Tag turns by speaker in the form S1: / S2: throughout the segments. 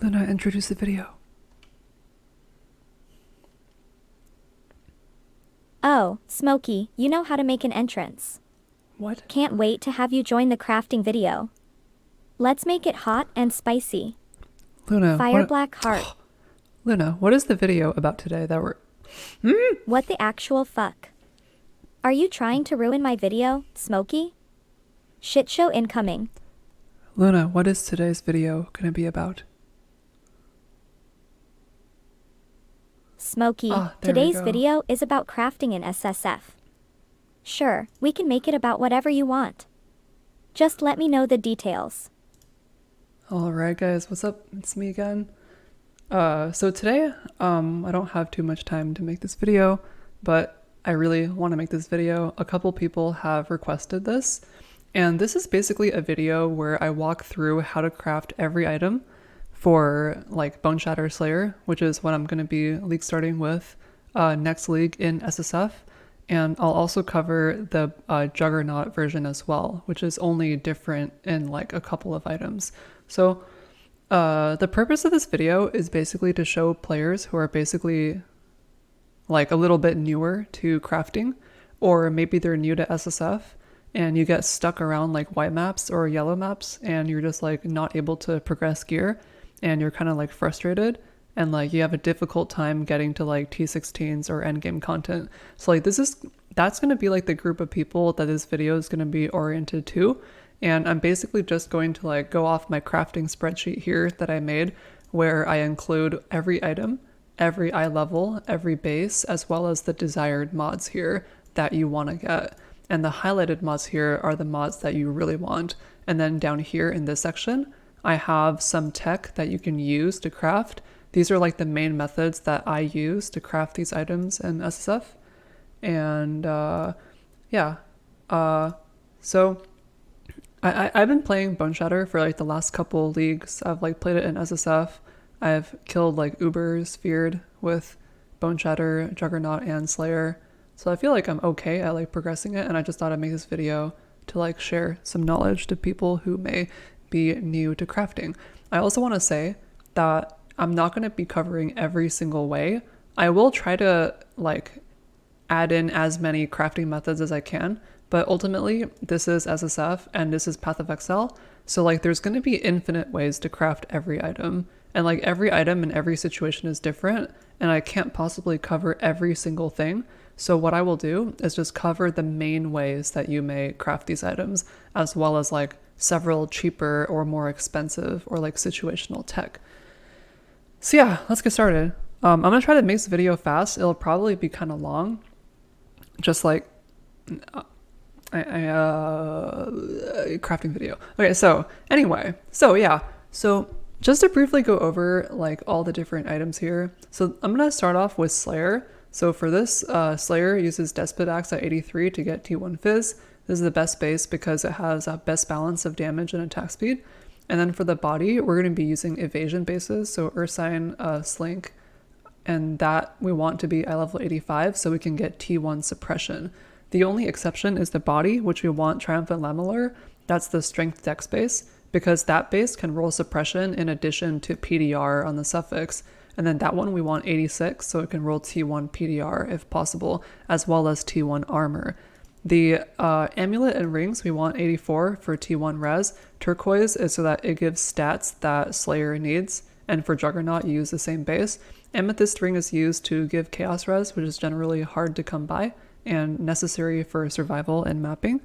S1: Luna, introduce the video.
S2: Oh, Smokey, you know how to make an entrance.
S1: What?
S2: Can't wait to have you join the crafting video. Let's make it hot and spicy.
S1: Luna,
S2: Fire black heart.
S1: Luna, what is the video about today that we're...
S2: What the actual fuck? Are you trying to ruin my video, Smokey? Shit show incoming.
S1: Luna, what is today's video gonna be about?
S2: Smokey,
S1: There we
S2: today's
S1: go.
S2: video is about crafting in SSF. Sure, we can make it about whatever you want. Just let me know the details.
S1: Alright guys, what's up? It's me again. So today, I don't have too much time to make this video, but I really want to make this video. A couple people have requested this, and this is basically a video where I walk through how to craft every item for like Boneshatter Slayer, which is what I'm going to be league starting with next league in SSF. And I'll also cover the Juggernaut version as well, which is only different in like a couple of items. So the purpose of this video is basically to show players who are basically like a little bit newer to crafting, or maybe they're new to SSF and you get stuck around like white maps or yellow maps and you're just like not able to progress gear and you're kind of like frustrated and like you have a difficult time getting to like T16s or endgame content. So like that's going to be like the group of people that this video is going to be oriented to. And I'm basically just going to like go off my crafting spreadsheet here that I made, where I include every item, every eye level, every base, as well as the desired mods here that you want to get. And the highlighted mods here are the mods that you really want. And then down here in this section, I have some tech that you can use to craft. These are like the main methods that I use to craft these items in SSF. And so I've been playing Boneshatter for like the last couple leagues. I've like played it in SSF. I've killed like Ubers, feared with Boneshatter, Juggernaut, and Slayer. So I feel like I'm okay at like progressing it, and I just thought I'd make this video to like share some knowledge to people who may be new to crafting. I also want to say that I'm not going to be covering every single way. I will try to like add in as many crafting methods as I can, but ultimately this is SSF and this is Path of Exile. So like there's going to be infinite ways to craft every item, and like every item in every situation is different, and I can't possibly cover every single thing. So what I will do is just cover the main ways that you may craft these items, as well as like several cheaper or more expensive or like situational tech. So yeah, let's get started. I'm gonna try to make this video fast. It'll probably be kind of long, just like crafting video. Okay, so anyway, so just to briefly go over like all the different items here. So I'm gonna start off with Slayer. So for this, Slayer uses Despot Axe at 83 to get T1 Fizz. This is the best base because it has a best balance of damage and attack speed. And then for the body, we're going to be using evasion bases, so Ursine, Slink, and that we want to be eye level 85 so we can get T1 suppression. The only exception is the body, which we want Triumphant Lamellar. That's the strength dex base, because that base can roll suppression in addition to PDR on the suffix. And then that one we want 86 so it can roll T1 PDR if possible, as well as T1 armor. The amulet and rings we want 84 for T1 res. Turquoise is so that it gives stats that Slayer needs, and for Juggernaut you use the same base. Amethyst ring is used to give chaos res, which is generally hard to come by and necessary for survival and mapping.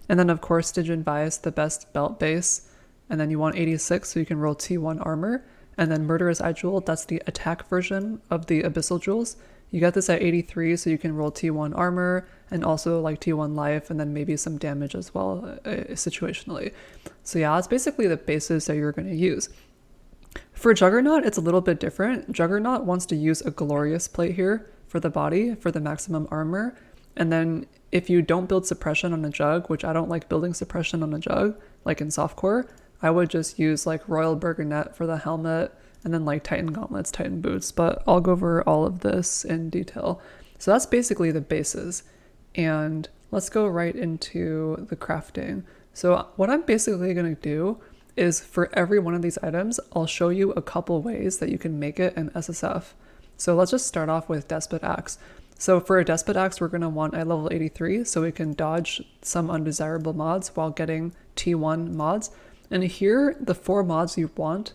S1: And then of course Stygian Vice, the best belt base, and then you want 86 so you can roll T1 armor. And then Murderous Eye Jewel, that's the attack version of the Abyssal Jewels. You get this at 83 so you can roll T1 armor and also like T1 life, and then maybe some damage as well situationally. So yeah, that's basically the bases that you're going to use. For Juggernaut, it's a little bit different. Juggernaut wants to use a glorious plate here for the body, for the maximum armor. And then if you don't build suppression on a Jugg, which I don't like building suppression on a Jugg, like in softcore, I would just use like Royal Burgonet for the helmet, and then like Titan gauntlets, Titan boots, but I'll go over all of this in detail. So that's basically the bases. And let's go right into the crafting. So what I'm basically going to do is for every one of these items, I'll show you a couple ways that you can make it an SSF. So let's just start off with Despot Axe. So for a Despot Axe, we're going to want a level 83 so we can dodge some undesirable mods while getting T1 mods. And here, the 4 mods you want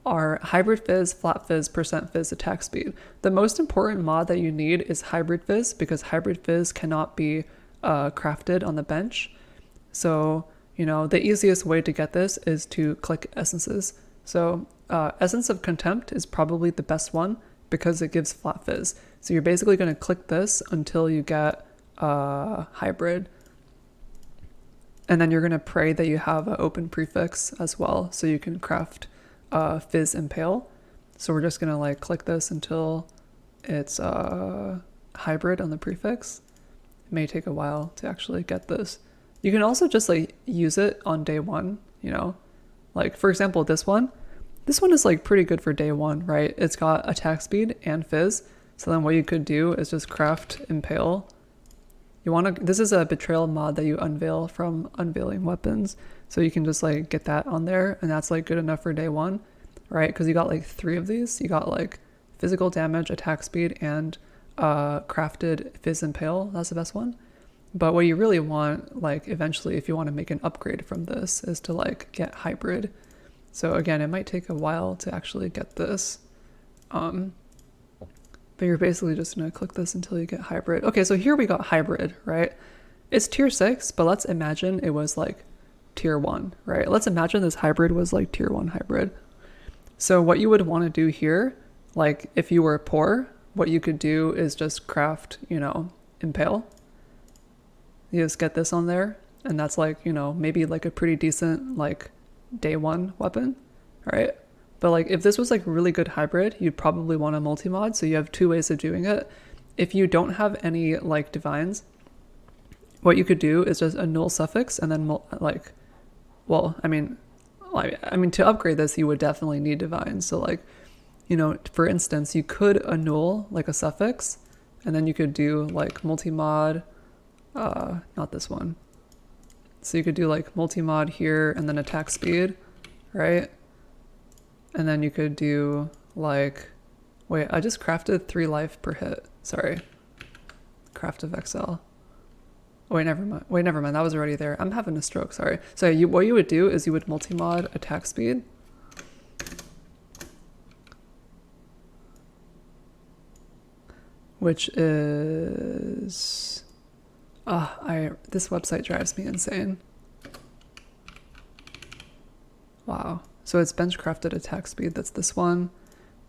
S1: are Hybrid Fizz, Flat Fizz, Percent Fizz, Attack Speed. The most important mod that you need is Hybrid Fizz because Hybrid Fizz cannot be crafted on the bench. So, you know, the easiest way to get this is to click Essences. So Essence of Contempt is probably the best one because it gives Flat Fizz. So you're basically going to click this until you get Hybrid. And then you're going to pray that you have an open prefix as well so you can craft Fizz Impale. So we're just going to like click this until it's Hybrid on the prefix. It may take a while to actually get this. You can also just like use it on day 1, you know, like for example, this one is like pretty good for day 1, right? It's got attack speed and fizz. So then what you could do is just craft Impale. This is a betrayal mod that you unveil from unveiling weapons. So you can just like get that on there and that's like good enough for day 1, right? Because you got like 3 of these. You got like physical damage, attack speed, and crafted Fizz Impale. That's the best one. But what you really want, like eventually if you want to make an upgrade from this, is to like get Hybrid. So again, it might take a while to actually get this. But you're basically just going to click this until you get Hybrid. Okay, so here we got Hybrid, right? It's tier 6, but let's imagine it was like tier 1, right? Let's imagine this Hybrid was like tier 1 Hybrid. So what you would want to do here, like if you were poor, what you could do is just craft, you know, Impale. You just get this on there, and that's like, you know, maybe like a pretty decent like day 1 weapon, right? But like if this was like really good Hybrid, you'd probably want a multi-mod, so you have 2 ways of doing it. If you don't have any like divines, what you could do is just annul suffix and then like, well, I mean to upgrade this you would definitely need divines. So like, you know, for instance, you could annul like a suffix and then you could do like multi-mod, not this one. So you could do like multi-mod here and then attack speed, right? And then you could do like, wait, I just crafted 3 life per hit. Sorry. Craft of XL. Wait, never mind. That was already there. I'm having a stroke, sorry. So what you would do is you would multi-mod attack speed. Which is... this website drives me insane. Wow. So it's bench crafted attack speed, that's this one.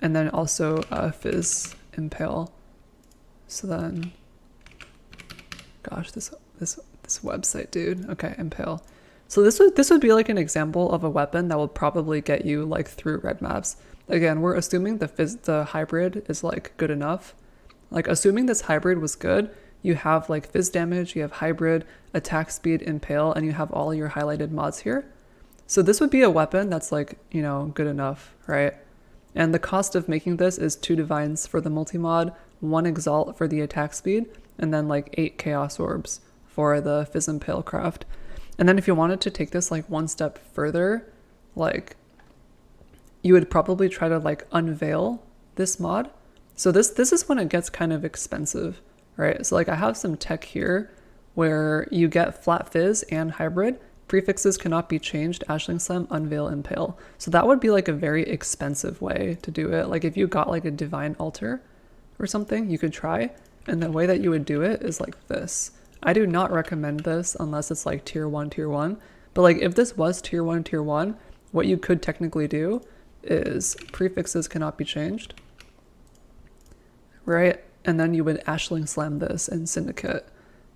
S1: And then also Fizz Impale. So then, gosh, this website, dude. Okay, Impale. So this would be like an example of a weapon that will probably get you like through red maps. Again, we're assuming the Hybrid is like good enough. Like assuming this Hybrid was good, you have like fizz damage, you have Hybrid, attack speed, Impale, and you have all your highlighted mods here. So this would be a weapon that's like, you know, good enough, right? And the cost of making this is 2 divines for the multi-mod, 1 exalt for the attack speed, and then like 8 chaos orbs for the Fizz Impale craft. And then if you wanted to take this like 1 step further, like you would probably try to like unveil this mod. So this is when it gets kind of expensive, right? So like I have some tech here where you get Flat Fizz and Hybrid. Prefixes cannot be changed, Ashling Slam, Unveil, Impale. So that would be like a very expensive way to do it. Like if you got like a Divine Altar or something, you could try. And the way that you would do it is like this. I do not recommend this unless it's like tier 1. But like if this was tier 1, what you could technically do is prefixes cannot be changed, right? And then you would Ashling Slam this in Syndicate.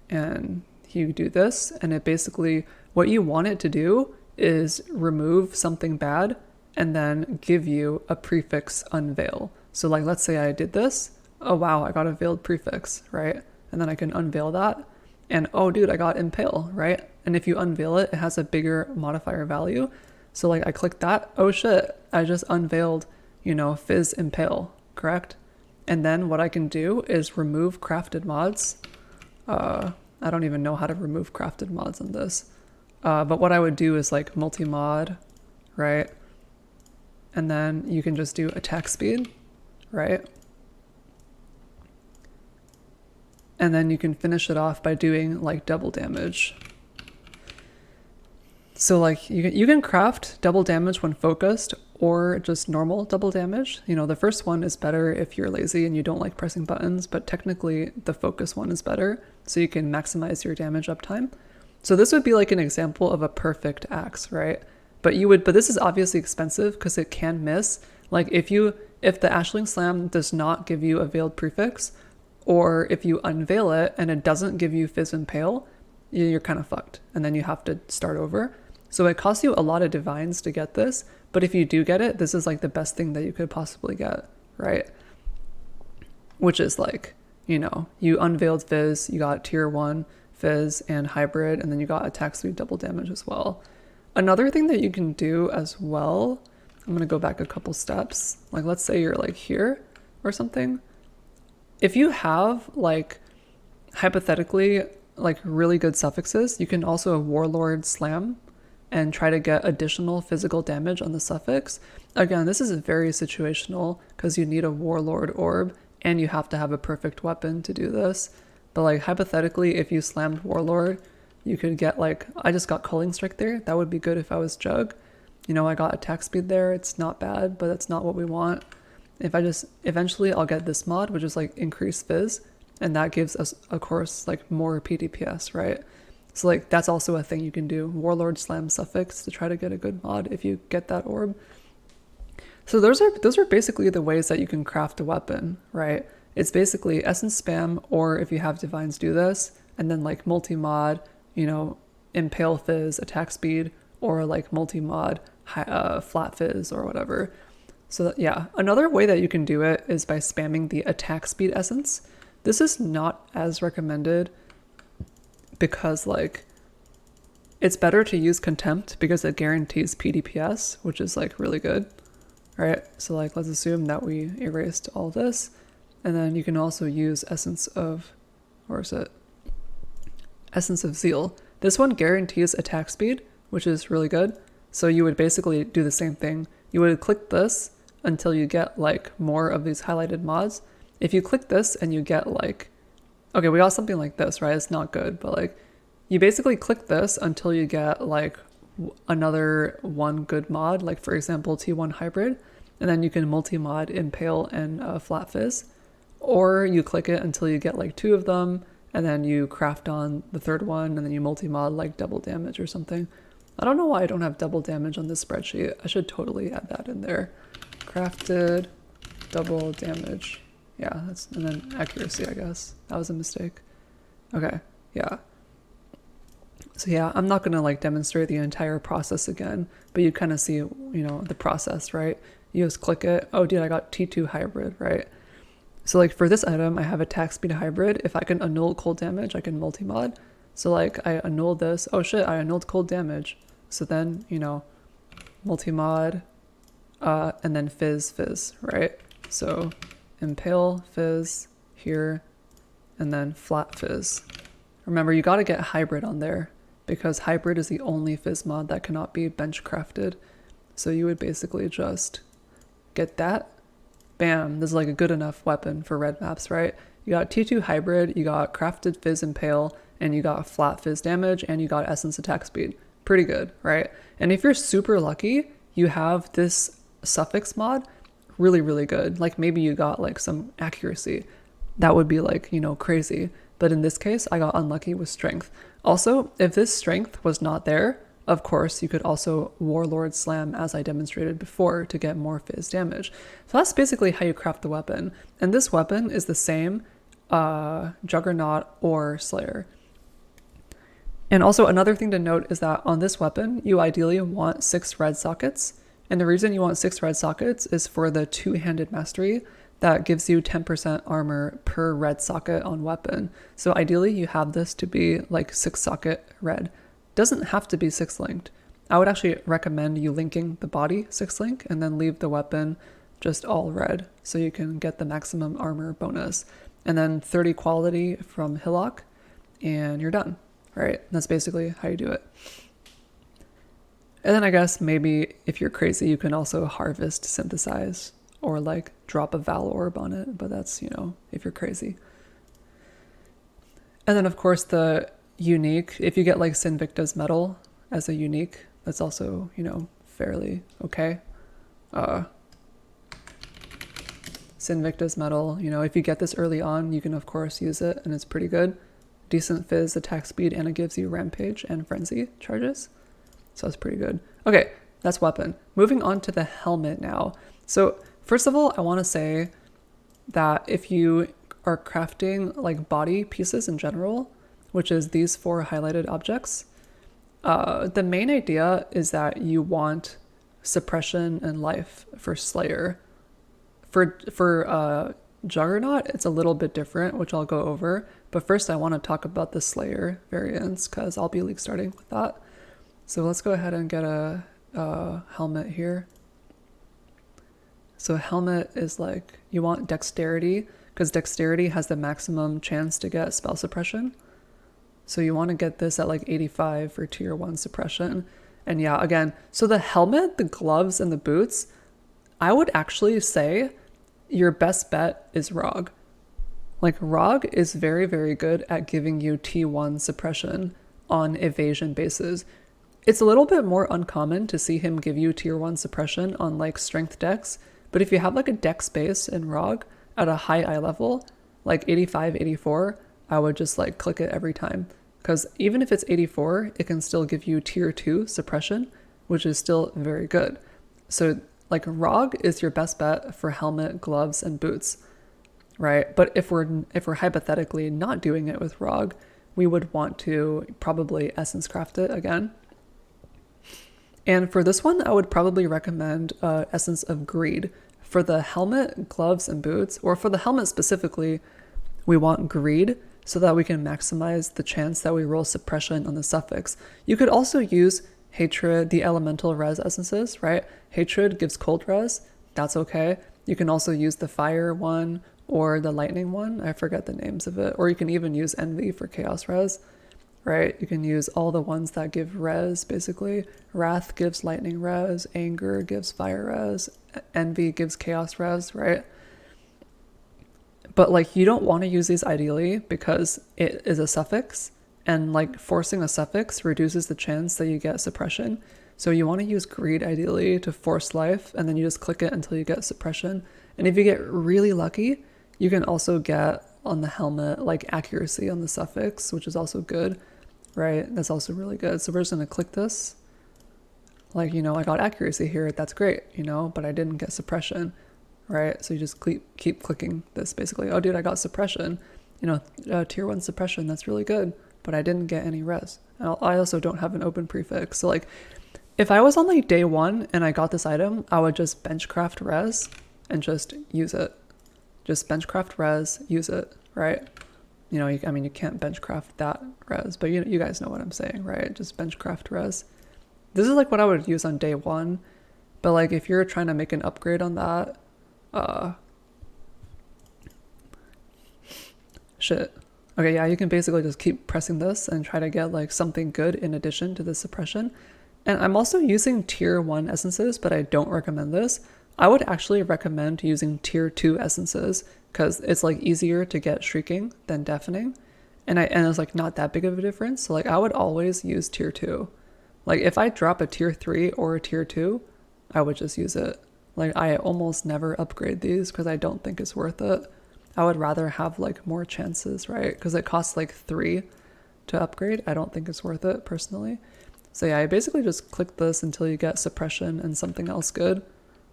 S1: And you do this, and it basically, what you want it to do is remove something bad and then give you a prefix unveil. So like, let's say I did this. Oh, wow, I got a veiled prefix, right? And then I can unveil that. And oh, dude, I got Impale, right? And if you unveil it, it has a bigger modifier value. So like I click that. Oh shit, I just unveiled, you know, Fizz Impale, correct? And then what I can do is remove crafted mods. I don't even know how to remove crafted mods on this. But what I would do is like multi-mod, right? And then you can just do attack speed, right? And then you can finish it off by doing like double damage. So like you can craft double damage when focused or just normal double damage. You know, the first one is better if you're lazy and you don't like pressing buttons, but technically the focus one is better, so you can maximize your damage uptime. So this would be like an example of a perfect axe, right? But this is obviously expensive because it can miss. Like if the Ashling Slam does not give you a veiled prefix, or if you unveil it and it doesn't give you Fizz Impale, you're kind of fucked, and then you have to start over. So it costs you a lot of divines to get this, but if you do get it, this is like the best thing that you could possibly get, right? Which is like, you know, you unveiled Fizz, you got tier 1 Fizz and hybrid, and then you got attack speed double damage as well. Another thing that you can do as well, I'm gonna go back a couple steps. Like let's say you're like here or something. If you have like hypothetically like really good suffixes, you can also Warlord Slam and try to get additional physical damage on the suffix. Again, this is very situational because you need a Warlord orb and you have to have a perfect weapon to do this. But like hypothetically, if you slammed Warlord, you could get like, I just got Culling Strike there. That would be good if I was Jugg. You know, I got attack speed there. It's not bad, but that's not what we want. Eventually I'll get this mod, which is like increased Fizz, and that gives us, of course, like more PDPS, right? So like that's also a thing you can do. Warlord Slam suffix to try to get a good mod if you get that orb. So those are basically the ways that you can craft a weapon, right? It's basically essence spam, or if you have divines, do this, and then like multi-mod, you know, impale Fizz, attack speed, or like multi-mod flat Fizz or whatever. So yeah, another way that you can do it is by spamming the attack speed essence. This is not as recommended because like it's better to use contempt because it guarantees PDPS, which is like really good. All right, so like let's assume that we erased all this, and then you can also use Essence of Zeal. This one guarantees attack speed, which is really good. So you would basically do the same thing. You would click this until you get like more of these highlighted mods. If you click this and you get like, okay, we got something like this, right? It's not good, but like you basically click this until you get like another one good mod, like for example, T1 hybrid, and then you can multi-mod impale and flat Fizz, or you click it until you get like 2 of them, and then you craft on the third one, and then you multi-mod like double damage or something. I don't know why I don't have double damage on this spreadsheet. I should totally add that in there. Crafted double damage. Yeah, and then accuracy, I guess. That was a mistake. Okay, yeah. So yeah, I'm not gonna like demonstrate the entire process again, but you kind of see, you know, the process, right? You just click it. Oh, dude, I got T2 hybrid, right? So like for this item, I have attack speed hybrid. If I can annul cold damage, I can multi-mod. So like I annul this. Oh shit, I annulled cold damage. So then, you know, multi-mod, and then Fizz, right? So impale Fizz here, and then flat Fizz. Remember, you got to get hybrid on there because hybrid is the only Fizz mod that cannot be bench crafted. So you would basically just get that. Bam, this is like a good enough weapon for red maps, right? You got T2 hybrid, you got crafted Fizz impale, and you got flat Fizz damage, and you got essence attack speed. Pretty good, right? And if you're super lucky, you have this suffix mod, really, really good. Like maybe you got like some accuracy. That would be like, you know, crazy. But in this case, I got unlucky with strength. Also, if this strength was not there, of course, you could also Warlord Slam as I demonstrated before to get more Fizz damage. So that's basically how you craft the weapon. And this weapon is the same Juggernaut or Slayer. And also another thing to note is that on this weapon, you ideally want 6 red sockets. And the reason you want 6 red sockets is for the two-handed mastery that gives you 10% armor per red socket on weapon. So ideally you have this to be like 6 socket red. Doesn't have to be 6 linked. I would actually recommend you linking the body 6 link and then leave the weapon just all red so you can get the maximum armor bonus. And then 30 quality from Hillock and you're done. Right, that's basically how you do it. And then I guess maybe if you're crazy, you can also harvest, synthesize, or like drop a Val orb on it. But that's, you know, if you're crazy. And then of course the unique, if you get like Sinvicta's medal as a unique, that's also, you know, fairly okay. Sinvicta's medal, you know, if you get this early on, you can of course use it and it's pretty good. Decent fizz, attack speed, and it gives you rampage and frenzy charges. So that's pretty good. Okay, that's weapon. Moving on to the helmet now. So first of all, I want to say that if you are crafting like body pieces in general, which is these 4 highlighted objects, the main idea is that you want suppression and life for Slayer. For Juggernaut, it's a little bit different, which I'll go over. But first I want to talk about the Slayer variants because I'll be league starting with that. So let's go ahead and get a helmet here. So helmet is like, you want dexterity because dexterity has the maximum chance to get spell suppression. So you want to get this at like 85 for tier 1 suppression. And yeah, again, so the helmet, the gloves, and the boots, I would actually say your best bet is Rog. Like Rog is very, very good at giving you T1 suppression on evasion bases. It's a little bit more uncommon to see him give you tier 1 suppression on like strength dex, but if you have like a dex base in Rog at a high eye level, like 85, 84, I would just like click it every time. Because even if it's 84, it can still give you tier 2 suppression, which is still very good. So like Rog is your best bet for helmet, gloves, and boots, right? But if we're hypothetically not doing it with Rog, we would want to probably essence craft it again. And for this one, I would probably recommend Essence of Greed. For the helmet, gloves, and boots, or for the helmet specifically, we want Greed so that we can maximize the chance that we roll suppression on the suffix. You could also use Hatred, the elemental res essences, right? Hatred gives cold res, that's okay. You can also use the fire one or the lightning one, I forget the names of it, or you can even use Envy for chaos res, right? You can use all the ones that give res, basically. Wrath gives lightning res, anger gives fire res, envy gives chaos res, right? But like you don't want to use these ideally because it is a suffix, and like forcing a suffix reduces the chance that you get suppression. So you want to use Greed ideally to force life, and then you just click it until you get suppression. And if you get really lucky, you can also get on the helmet like accuracy on the suffix, which is also good, right? That's also really good. So we're just going to click this. Like, you know, I got accuracy here, that's great, you know, but I didn't get suppression, right? So you just keep clicking this basically. Oh dude, I got suppression, you know, tier 1 suppression, that's really good, but I didn't get any res. I also don't have an open prefix. So like if I was on like day 1 and I got this item, I would just benchcraft res and just use it. Just benchcraft res, use it, right? You know, I mean, you can't benchcraft that res, but you guys know what I'm saying, right? Just benchcraft res. This is like what I would use on day 1, but like if you're trying to make an upgrade on that, shit. Okay, yeah, you can basically just keep pressing this and try to get like something good in addition to the suppression. And I'm also using tier 1 essences, but I don't recommend this. I would actually recommend using tier 2 essences because it's like easier to get shrieking than deafening. And it's like not that big of a difference. So like I would always use tier 2. Like if I drop a tier 3 or a tier 2, I would just use it. Like I almost never upgrade these because I don't think it's worth it. I would rather have like more chances, right? Because it costs like 3 to upgrade. I don't think it's worth it personally. So yeah, I basically just click this until you get suppression and something else good.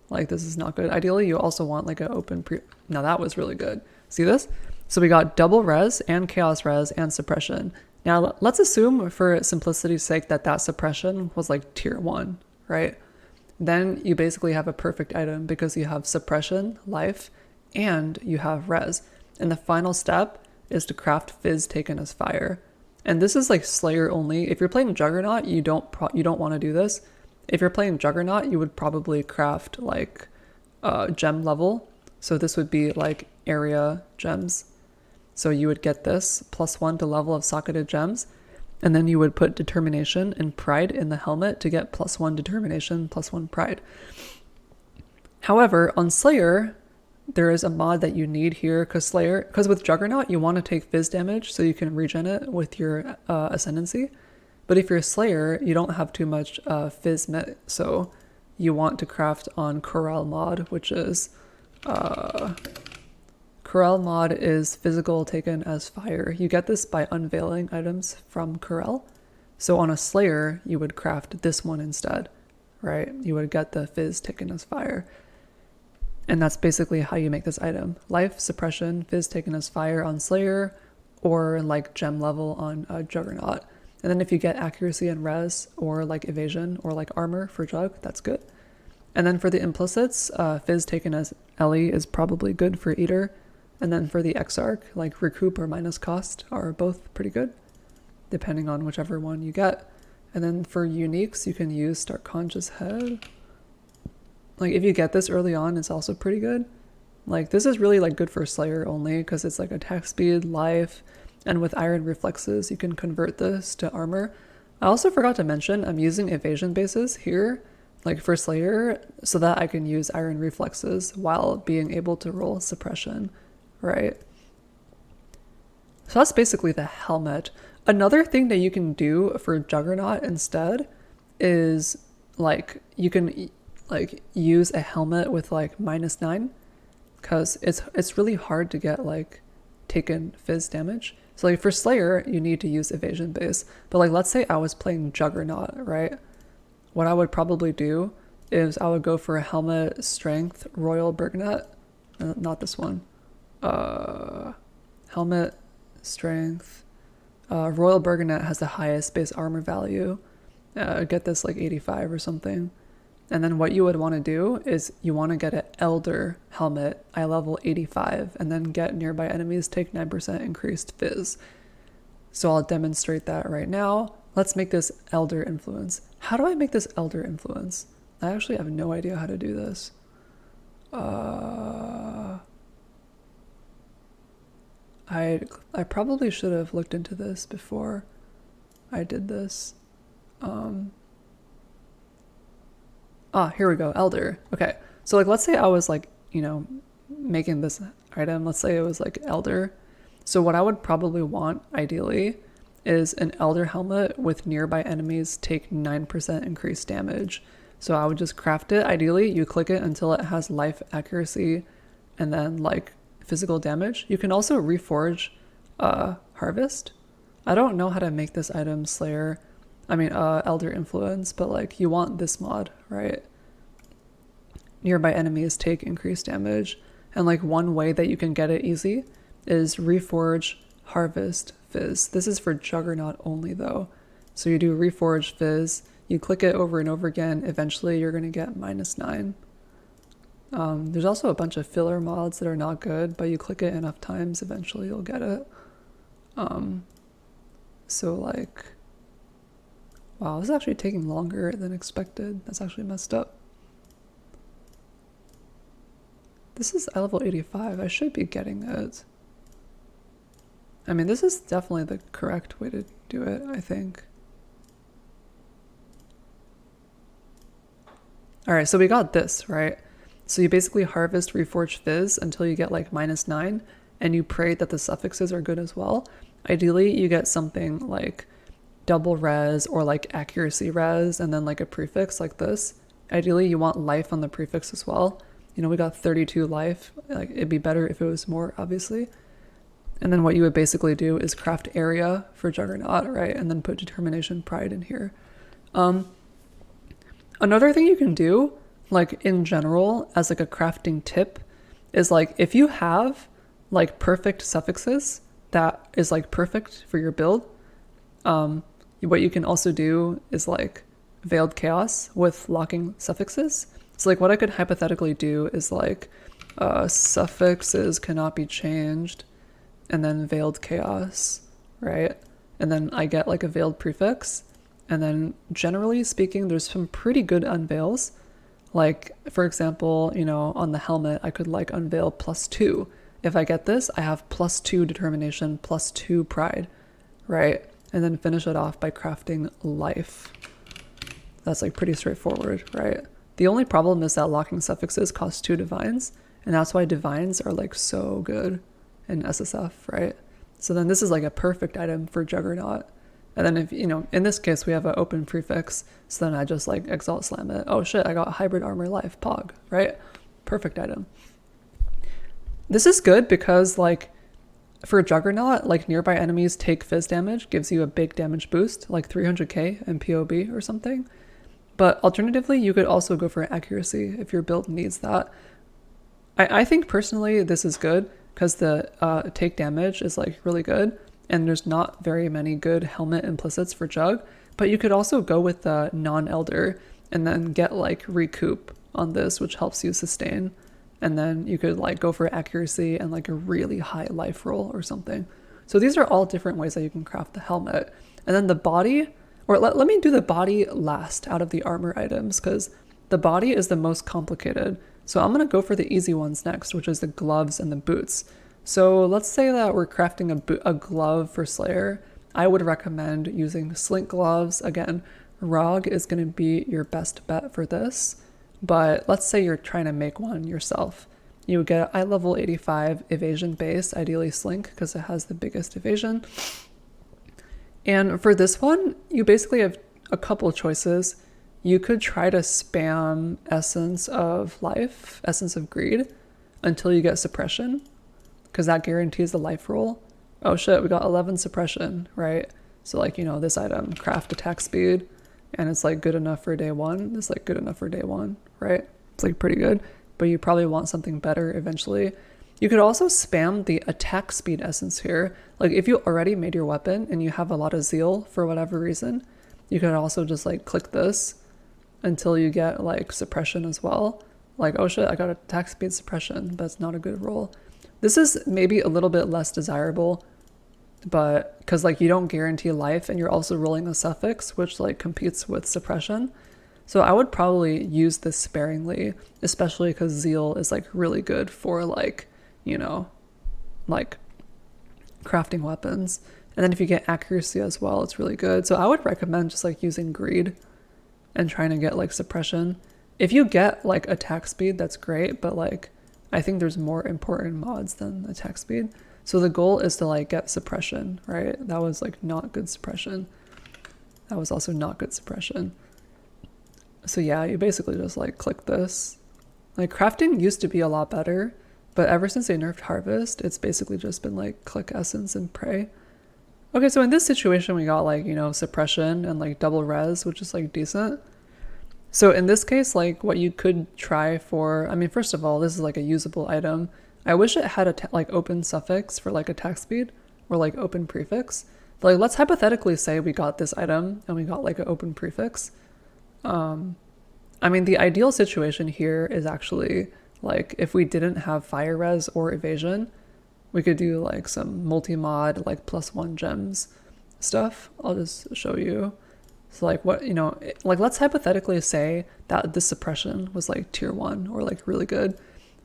S1: Like this is not good. Ideally, you also want like an open Now that was really good. See this? So we got double res and chaos res and suppression. Now let's assume for simplicity's sake that suppression was like tier 1, right? Then you basically have a perfect item because you have suppression, life, and you have res. And the final step is to craft fizz taken as fire. And this is like Slayer only. If you're playing Juggernaut, you don't want to do this. If you're playing Juggernaut, you would probably craft like gem level. So this would be like area gems. So you would get this +1 to level of socketed gems. And then you would put determination and pride in the helmet to get +1 determination, +1 pride. However, on Slayer, there is a mod that you need here because with Juggernaut, you want to take Fizz damage so you can regen it with your Ascendancy. But if you're Slayer, you don't have too much Fizz mit, so you want to craft on Corral mod, which is Corral mod is physical taken as fire. You get this by unveiling items from Corral. So on a Slayer, you would craft this one instead, right? You would get the Fizz taken as fire. And that's basically how you make this item. Life, suppression, Fizz taken as fire on Slayer, or like gem level on Juggernaut. And then if you get accuracy and res, or like evasion, or like armor for Jugg, that's good. And then for the implicits, Fizz taken as Ellie is probably good for Eater. And then for the Exarch, like recoup or minus cost are both pretty good, depending on whichever one you get. And then for uniques, you can use Stark Conscious Head. Like if you get this early on, it's also pretty good. Like this is really like good for Slayer only because it's like attack speed, life, and with iron reflexes, you can convert this to armor. I also forgot to mention I'm using evasion bases here, like for Slayer, so that I can use iron reflexes while being able to roll suppression, right? So that's basically the helmet. Another thing that you can do for Juggernaut instead is like you can like use a helmet with like -9 because it's really hard to get like taken Fizz damage. So like for Slayer, you need to use evasion base. But like let's say I was playing Juggernaut, right? What I would probably do is I would go for a helmet, strength, royal bergnet. Not this one. Helmet, strength. Royal bergnet has the highest base armor value. Get this like 85 or something. And then what you would want to do is you want to get an Elder helmet, eye level 85, and then get nearby enemies take 9% increased Fizz. So I'll demonstrate that right now. Let's make this Elder influence. How do I make this Elder influence? I actually have no idea how to do this. I probably should have looked into this before I did this. Here we go, Elder. Okay, so like let's say I was like, you know, making this item. Let's say it was like Elder. So what I would probably want, ideally, is an Elder helmet with nearby enemies take 9% increased damage. So I would just craft it. Ideally, you click it until it has life, accuracy, and then like physical damage. You can also reforge Harvest. I don't know how to make this item Slayer. Elder influence, but like you want this mod, right? Nearby enemies take increased damage. And like one way that you can get it easy is reforge Harvest Fizz. This is for Juggernaut only though. So you do reforge Fizz, you click it over and over again, eventually you're going to get -9. There's also a bunch of filler mods that are not good, but you click it enough times, eventually you'll get it. So like, wow, this is actually taking longer than expected. That's actually messed up. This is level 85. I should be getting it. I mean, this is definitely the correct way to do it, I think. All right, so we got this, right? So you basically harvest Reforged Fizz until you get like -9, and you pray that the suffixes are good as well. Ideally, you get something like double res or like accuracy res and then like a prefix like this. Ideally, you want life on the prefix as well. You know, we got 32 life. Like it'd be better if it was more, obviously. And then what you would basically do is craft area for Juggernaut, right? And then put determination pride in here. Another thing you can do, like in general, as like a crafting tip, is like if you have like perfect suffixes that is like perfect for your build, what you can also do is like veiled chaos with locking suffixes. So like what I could hypothetically do is like suffixes cannot be changed and then veiled chaos, right? And then I get like a veiled prefix. And then generally speaking, there's some pretty good unveils. Like for example, you know, on the helmet, I could like unveil +2. If I get this, I have +2 determination, +2 pride, right? and then finish it off by crafting life. That's like pretty straightforward, right? The only problem is that locking suffixes cost 2 divines, and that's why divines are like so good in SSF, right? So then this is like a perfect item for Juggernaut. And then if, in this case, we have an open prefix, so then I just like exalt slam it. Oh shit, I got hybrid armor life, pog, right? Perfect item. This is good because like for Juggernaut, like nearby enemies take fizz damage, gives you a big damage boost, like 300k in PoB or something. But alternatively, you could also go for accuracy if your build needs that. I think personally this is good because the take damage is like really good, and there's not very many good helmet implicits for Jugg, but you could also go with the non-elder and then get like recoup on this, which helps you sustain, and then you could like go for accuracy and like a really high life roll or something. So these are all different ways that you can craft the helmet. And then the body, or let me do the body last out of the armor items, because the body is the most complicated. So I'm going to go for the easy ones next, which is the gloves and the boots. So let's say that we're crafting a glove for Slayer. I would recommend using slink gloves. Again, Rog is going to be your best bet for this, but let's say you're trying to make one yourself. You would get eye level 85 evasion base, ideally slink because it has the biggest evasion. And for this one, you basically have a couple of choices. You could try to spam Essence of Life, Essence of Greed, until you get Suppression, because that guarantees the life roll. Oh shit, we got 11 Suppression, right? So like, this item, craft attack speed, and it's like good enough for day 1. It's like good enough for day 1, right? It's like pretty good, but you probably want something better eventually. You could also spam the attack speed essence here. Like if you already made your weapon and you have a lot of zeal for whatever reason, you could also just like click this until you get like suppression as well. Like, oh shit, I got attack speed suppression, but it's not a good roll. This is maybe a little bit less desirable, but because like you don't guarantee life and you're also rolling a suffix, which like competes with suppression. So I would probably use this sparingly, especially because zeal is like really good for like, like crafting weapons. And then if you get accuracy as well, it's really good. So I would recommend just like using greed and trying to get like suppression. If you get like attack speed, that's great, but like I think there's more important mods than attack speed. So the goal is to like get suppression, right? That was like not good suppression. That was also not good suppression. So yeah, you basically just like click this. Like crafting used to be a lot better, but ever since they nerfed Harvest, it's basically just been like click Essence and pray. Okay, so in this situation, we got like, suppression and like double res, which is like decent. So in this case, like what you could try for, first of all, this is like a usable item. I wish it had a like open suffix for like attack speed or like open prefix. But like let's hypothetically say we got this item and we got like an open prefix. The ideal situation here is actually like if we didn't have fire res or evasion, we could do like some multi-mod, like +1 gems stuff. I'll just show you. So like what, like let's hypothetically say that this suppression was like tier 1 or like really good.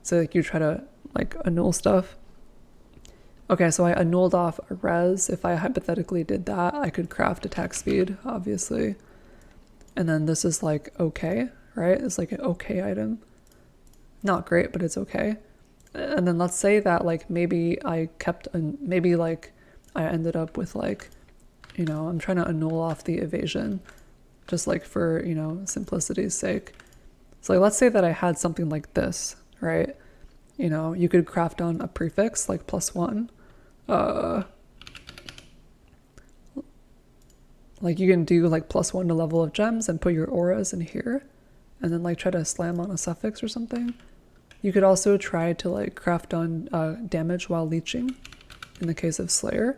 S1: So like you try to like annul stuff. Okay, so I annulled off a res. If I hypothetically did that, I could craft attack speed, obviously. And then this is like okay, right? It's like an okay item. Not great, but it's okay. And then let's say that like maybe I kept, maybe like I ended up with like, I'm trying to annul off the evasion just like for, simplicity's sake. So like, let's say that I had something like this, right? You could craft on a prefix like +1. Like you can do like +1 to level of gems and put your auras in here and then like try to slam on a suffix or something. You could also try to like craft on damage while leeching in the case of Slayer.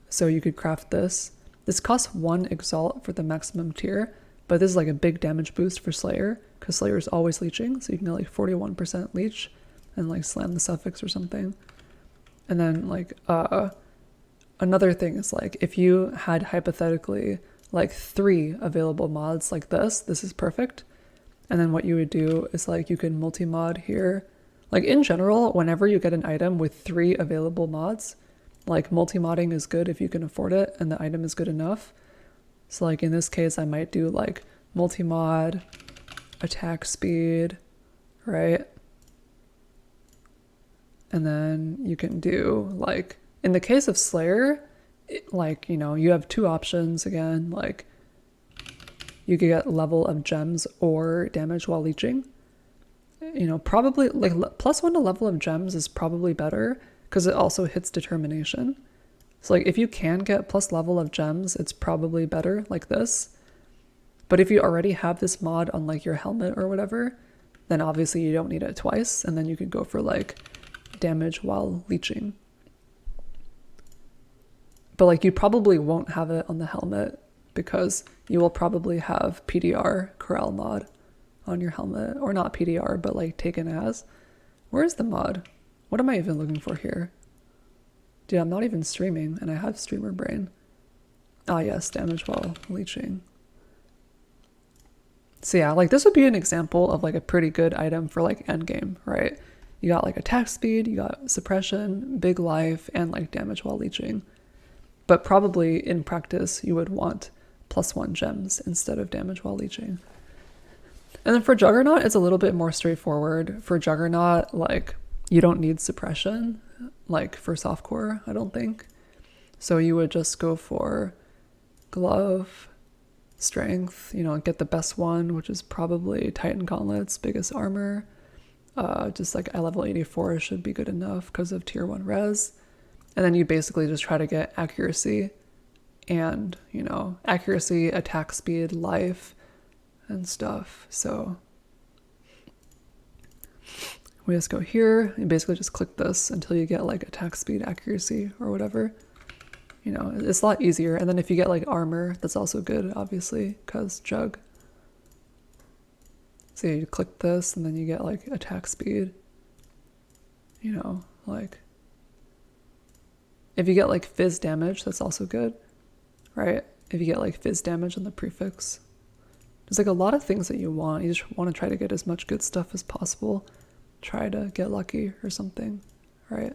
S1: So you could craft this. This costs 1 exalt for the maximum tier, but this is like a big damage boost for Slayer because Slayer is always leeching. So you can get like 41% leech and like slam the suffix or something. And then like another thing is like if you had hypothetically like 3 available mods like this is perfect. And then what you would do is like you can multi-mod here. Like in general, whenever you get an item with 3 available mods, Like multi-modding is good if you can afford it and the item is good enough. So like in this case, I might do like multi-mod, attack speed, right? And then you can do like, in the case of Slayer, like, you know, you have two options again, like you could get level of gems or damage while leeching. You know, probably like +1 to level of gems is probably better because it also hits determination. So like if you can get plus level of gems, it's probably better like this. But if you already have this mod on like your helmet or whatever, then obviously you don't need it twice. And then you could go for like damage while leeching. But like you probably won't have it on the helmet because you will probably have PDR corral mod on your helmet, or not PDR, but like taken as. Where's the mod? What am I even looking for here? Dude, I'm not even streaming and I have streamer brain. Ah yes, damage while leeching. So yeah, like this would be an example of like a pretty good item for like endgame, right? You got like attack speed, you got suppression, big life, and like damage while leeching. But probably in practice, you would want +1 gems instead of damage while leeching. And then for Juggernaut, it's a little bit more straightforward. For Juggernaut, like you don't need suppression, like for softcore, I don't think. So you would just go for glove, strength, you know, get the best one, which is probably Titan Gauntlets, biggest armor. Just like at level 84 should be good enough because of tier 1 res. And then you basically just try to get accuracy and, you know, accuracy, attack speed, life, and stuff. So we just go here and basically just click this until you get like attack speed, accuracy, or whatever. You know, it's a lot easier. And then if you get like armor, that's also good, obviously, because Jugg. So you click this and then you get like attack speed. You know, like if you get like fizz damage, that's also good, right? If you get like fizz damage on the prefix. There's like a lot of things that you want. You just want to try to get as much good stuff as possible. Try to get lucky or something, right?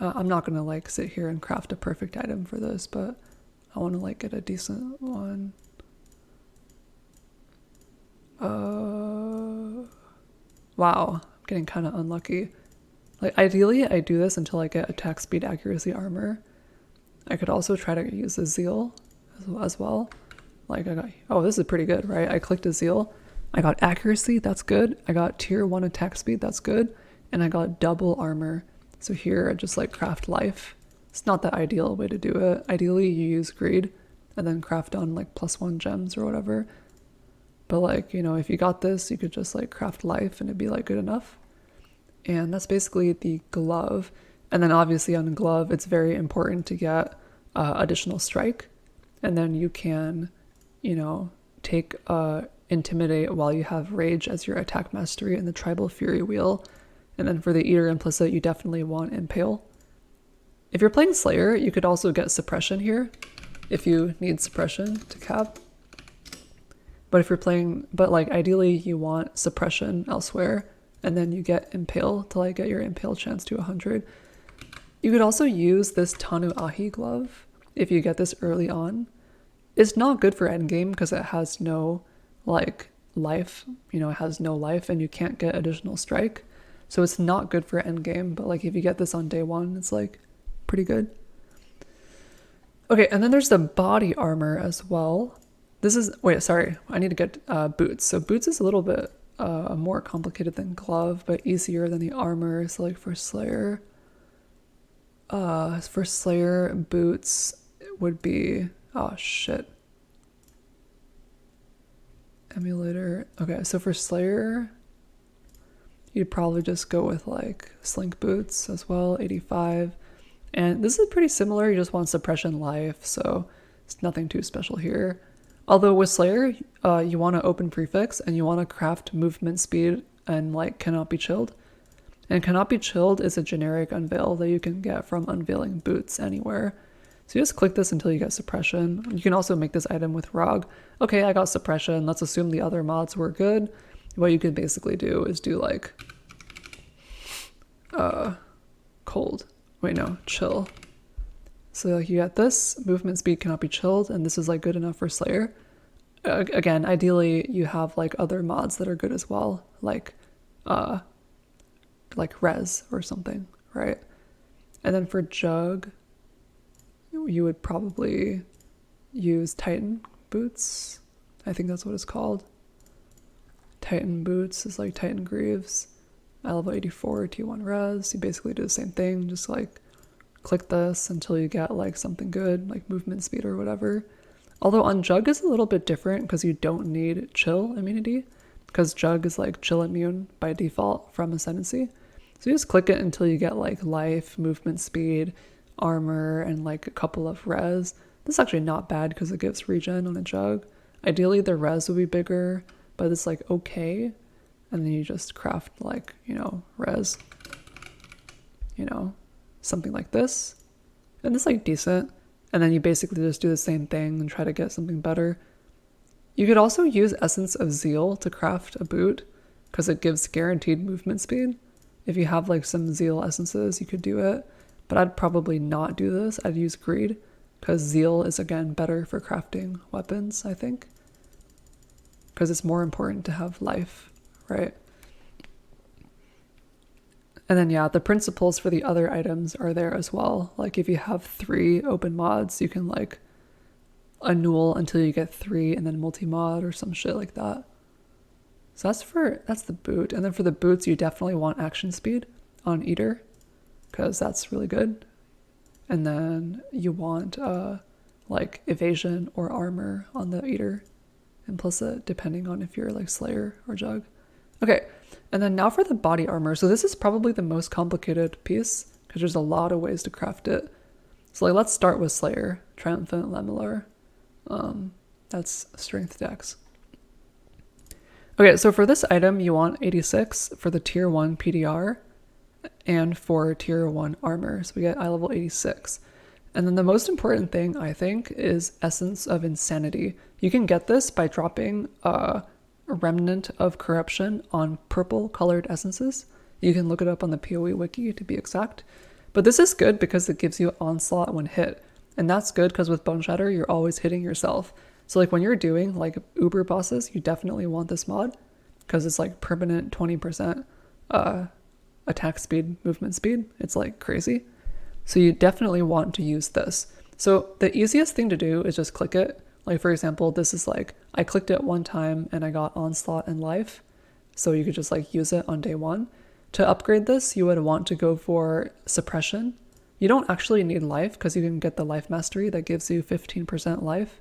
S1: I'm not going to like sit here and craft a perfect item for this, but I want to like get a decent one. Wow, I'm getting kind of unlucky. Like ideally I do this until I get attack speed, accuracy, armor. I could also try to use a zeal as well. Like I got, oh, this is pretty good, right? I clicked a zeal. I got accuracy, that's good. I got tier 1 attack speed, that's good. And I got double armor. So here I just like craft life. It's not the ideal way to do it. Ideally you use greed and then craft on like +1 gems or whatever. But like, you know, if you got this, you could just like craft life and it'd be like good enough. And that's basically the glove. And then obviously on the glove, it's very important to get additional strike. And then you can, you know, take intimidate while you have rage as your attack mastery in the tribal fury wheel. And then for the eater implicit, you definitely want impale. If you're playing Slayer, you could also get suppression here if you need suppression to cap. But if you're playing, but like ideally you want suppression elsewhere, and then you get impale to like get your impale chance to 100. You could also use this Tanu Ahi glove if you get this early on. It's not good for endgame because it has no like life, you know, it has no life and you can't get additional strike. So it's not good for endgame, but like if you get this on day 1, it's like pretty good. Okay, and then there's the body armor as well. This is, wait, sorry, I need to get boots. So boots is a little bit more complicated than glove, but easier than the armor. So like for Slayer, boots would be, oh shit. Emulator. Okay, so for Slayer, you'd probably just go with like slink boots as well, 85. And this is pretty similar, you just want suppression life, so it's nothing too special here. Although with Slayer, you want to open prefix and you want to craft movement speed and like cannot be chilled. And cannot be chilled is a generic unveil that you can get from unveiling boots anywhere. So you just click this until you get suppression. You can also make this item with Rog. Okay, I got suppression. Let's assume the other mods were good. What you can basically do is do like cold wait, no, chill. So like you got this, movement speed cannot be chilled, and this is like good enough for Slayer. Again, ideally you have like other mods that are good as well, like res or something, right? And then for Jugg, you would probably use Titan boots. I think that's what it's called. Titan boots is like Titan greaves. I level 84 T1 res. You basically do the same thing, just like click this until you get like something good, like movement speed or whatever. Although on Jugg is a little bit different because you don't need chill immunity, because Jugg is like chill immune by default from Ascendancy. So you just click it until you get like life, movement speed, armor, and like a couple of res. This is actually not bad because it gives regen on a Jugg. Ideally the res would be bigger, but it's like okay. And then you just craft like, you know, res, you know, something like this. And it's like decent. And then you basically just do the same thing and try to get something better. You could also use Essence of Zeal to craft a boot because it gives guaranteed movement speed. If you have like some Zeal essences, you could do it. But I'd probably not do this. I'd use Greed because Zeal is again better for crafting weapons, I think. Because it's more important to have life, right? And then yeah, the principles for the other items are there as well. Like if you have 3 open mods, you can like annul until you get 3 and then multi-mod or some shit like that. So that's the boot. And then for the boots, you definitely want action speed on Eater because that's really good. And then you want like evasion or armor on the Eater implicit, depending on if you're like Slayer or Jugg. Okay, and then now for the body armor. So this is probably the most complicated piece because there's a lot of ways to craft it. So like let's start with Slayer, Triumphant Lamellar. That's strength dex. Okay, so for this item, you want 86 for the tier 1 PDR and for tier 1 armor. So we get eye level 86. And then the most important thing, I think, is Essence of Insanity. You can get this by dropping a remnant of corruption on purple colored essences. You can look it up on the PoE wiki to be exact. But this is good because it gives you onslaught when hit. And that's good because with Boneshatter, you're always hitting yourself. So like when you're doing like uber bosses, you definitely want this mod because it's like permanent 20% attack speed, movement speed. It's like crazy. So you definitely want to use this. So the easiest thing to do is just click it. Like for example, this is like, I clicked it one time and I got onslaught and life. So you could just like use it on day 1. To upgrade this, you would want to go for suppression. You don't actually need life because you can get the life mastery that gives you 15% life.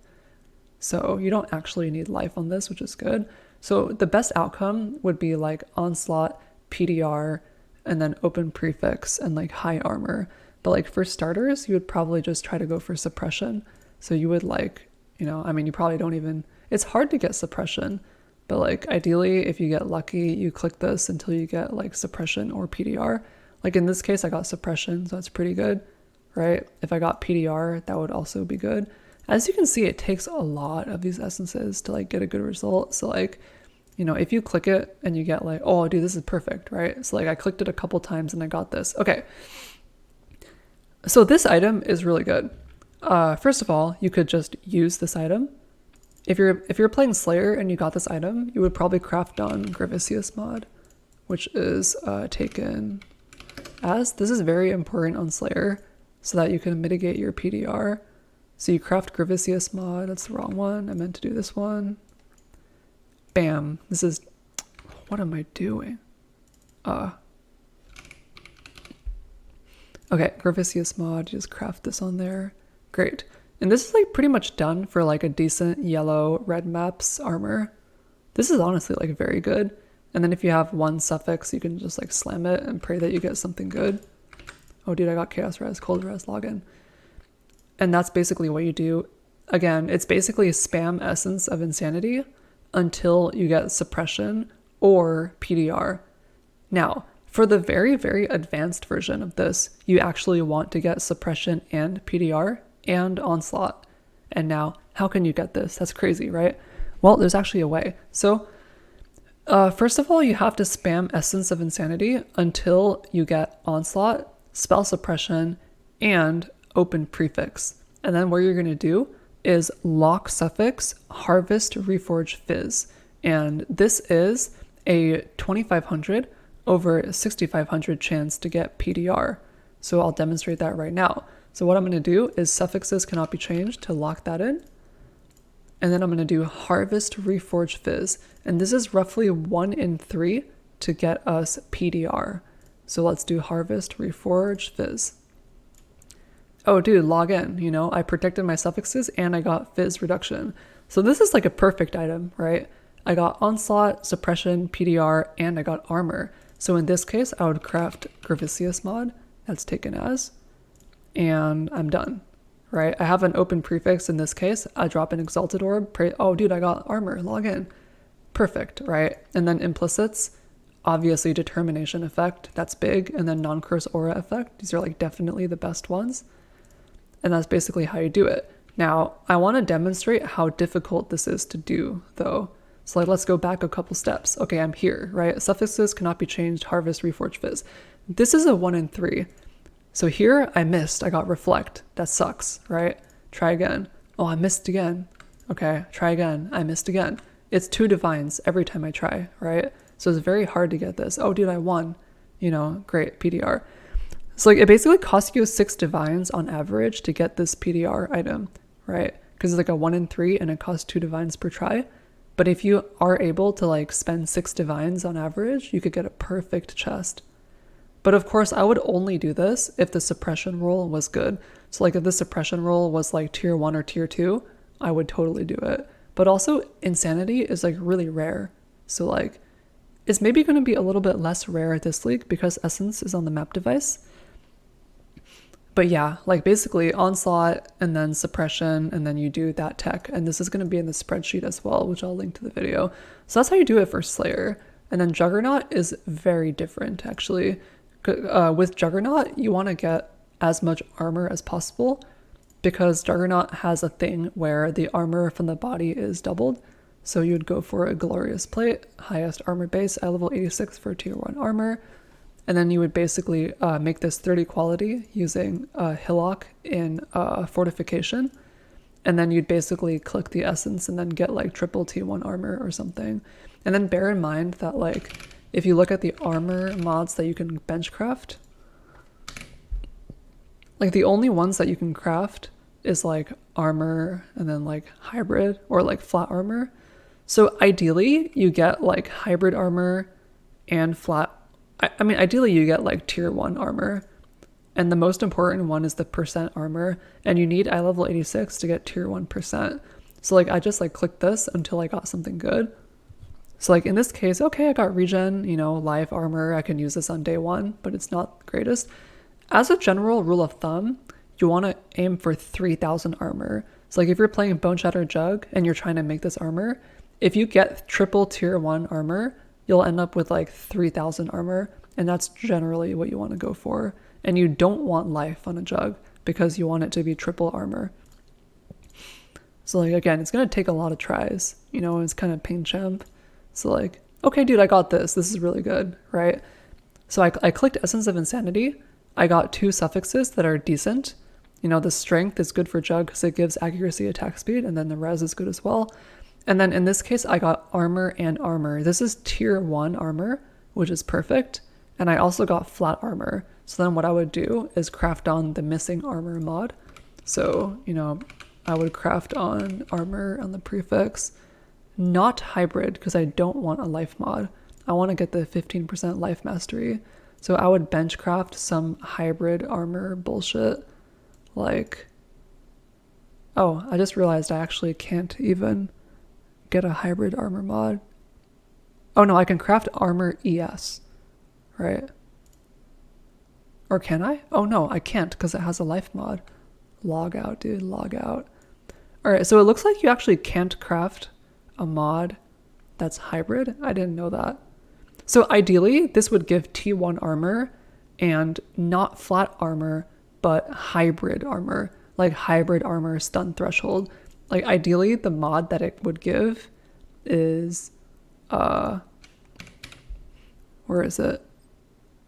S1: So you don't actually need life on this, which is good. So the best outcome would be like onslaught, PDR, and then open prefix and like high armor. But like for starters, you would probably just try to go for suppression. So you would like, you know, I mean, you probably don't even, it's hard to get suppression, but like ideally if you get lucky, you click this until you get like suppression or PDR. Like in this case, I got suppression, so that's pretty good, right? If I got PDR, that would also be good. As you can see, it takes a lot of these essences to like get a good result. So like, you know, if you click it and you get like, oh dude, this is perfect, right? So like I clicked it a couple times and I got this. Okay. So this item is really good. First of all, you could just use this item. If you're playing Slayer and you got this item, you would probably craft on Gravicius mod, which is taken as. This is very important on Slayer so that you can mitigate your PDR. So you craft Gravicius mod. That's the wrong one. I meant to do this one. Bam. This is, what am I doing? Okay, Gravicius mod, just craft this on there. Great. And this is like pretty much done for like a decent yellow red maps armor. This is honestly like very good. And then if you have 1 suffix, you can just like slam it and pray that you get something good. Oh dude, I got chaos res, cold res, login. And that's basically what you do. Again, it's basically spam Essence of Insanity until you get suppression or PDR. Now, for the very, very advanced version of this, you actually want to get suppression and PDR and onslaught. And now, how can you get this? That's crazy, right? Well, there's actually a way. So, first of all, you have to spam Essence of Insanity until you get onslaught. spell suppression, and open prefix. And then what you're going to do is lock suffix harvest reforge fizz. And this is a 2500 over 6500 chance to get PDR. So I'll demonstrate that right now. So what I'm going to do is suffixes cannot be changed to lock that in. And then I'm going to do harvest reforge fizz. And this is roughly 1 in 3 to get us PDR. So let's do harvest reforge fizz. Oh dude, log in, you know, I protected my suffixes and I got fizz reduction. So this is like a perfect item, right? I got onslaught, suppression, PDR, and I got armor. So in this case, I would craft Gravicius mod, that's taken as, and I'm done, right? I have an open prefix in this case. I drop an exalted orb, oh dude, I got armor, log in. Perfect, right? And then implicits, obviously determination effect, that's big, and then non-curse aura effect. These are like definitely the best ones. And that's basically how you do it. Now, I want to demonstrate how difficult this is to do though. So like, let's go back a couple steps. Okay, I'm here, right? Suffixes cannot be changed, harvest, reforge fizz. This is a 1 in 3. So here I missed, I got reflect. That sucks, right? Try again. Oh, I missed again. Okay, try again. I missed again. It's 2 divines every time I try, right? So it's very hard to get this. Oh, dude, I won. You know, great, PDR. So like it basically costs you 6 divines on average to get this PDR item, right? Because it's like a 1 in 3 and it costs 2 divines per try. But if you are able to like spend 6 divines on average, you could get a perfect chest. But of course, I would only do this if the suppression roll was good. So like if the suppression roll was like tier 1 or tier 2, I would totally do it. But also insanity is like really rare. So like it's maybe going to be a little bit less rare this league because essence is on the map device. But yeah, like basically onslaught and then suppression and then you do that tech. And this is going to be in the spreadsheet as well, which I'll link to the video. So that's how you do it for Slayer. And then Juggernaut is very different actually. With Juggernaut, you want to get as much armor as possible because Juggernaut has a thing where the armor from the body is doubled. So you would go for a glorious plate, highest armor base at level 86 for tier 1 armor. And then you would basically make this 30 quality using Hillock in fortification. And then you'd basically click the essence and then get like triple T1 armor or something. And then bear in mind that like, if you look at the armor mods that you can bench craft, like the only ones that you can craft is like armor and then like hybrid or like flat armor. So ideally you get like hybrid armor and flat. I mean, ideally you get like tier 1 armor, and the most important one is the percent armor, and you need eye level 86 to get tier 1%. So like I just like clicked this until I got something good. So like in this case, okay, I got regen, you know, life armor, I can use this on day 1, but it's not the greatest. As a general rule of thumb, you want to aim for 3000 armor. So like if you're playing Boneshatter Jugg and you're trying to make this armor, if you get triple tier 1 armor, you'll end up with like 3000 armor, and that's generally what you want to go for. And you don't want life on a Jugg because you want it to be triple armor. So like again, it's going to take a lot of tries, you know, it's kind of pain champ. So like, okay dude, I got this is really good, right? So I clicked Essence of Insanity. I got 2 suffixes that are decent. You know, the strength is good for Jugg because it gives accuracy, attack speed, and then the res is good as well. And then in this case, I got armor and armor. This is tier 1 armor, which is perfect. And I also got flat armor. So then what I would do is craft on the missing armor mod. So, you know, I would craft on armor on the prefix, not hybrid because I don't want a life mod. I want to get the 15% life mastery. So I would bench craft some hybrid armor bullshit. Like, oh, I just realized I actually can't even get a hybrid armor mod. Oh no, I can craft armor ES, right? Or can I? Oh no, I can't because it has a life mod. Log out, dude, log out. All right, so it looks like you actually can't craft a mod that's hybrid. I didn't know that. So ideally, this would give T1 armor and not flat armor, but hybrid armor, like hybrid armor stun threshold. Like ideally, the mod that it would give is, where is it?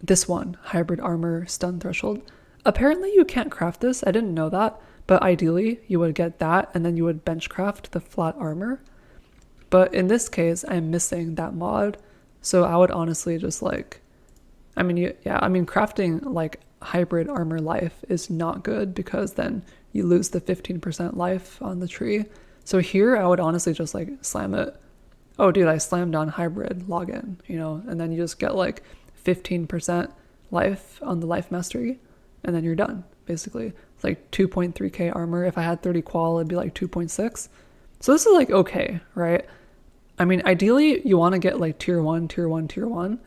S1: this one, hybrid armor stun threshold. Apparently you can't craft this. I didn't know that, but ideally you would get that and then you would benchcraft the flat armor. But in this case, I'm missing that mod. So I would honestly just like, I mean, crafting like hybrid armor life is not good because then you lose the 15% life on the tree. So here I would honestly just like slam it. Oh dude, I slammed on hybrid login, you know, and then you just get like 15% life on the life mastery and then you're done basically. It's like 2.3k armor. If I had 30 qual, it'd be like 2.6. So this is like okay, right? I mean, ideally you want to get like tier 1, tier 1, tier 1.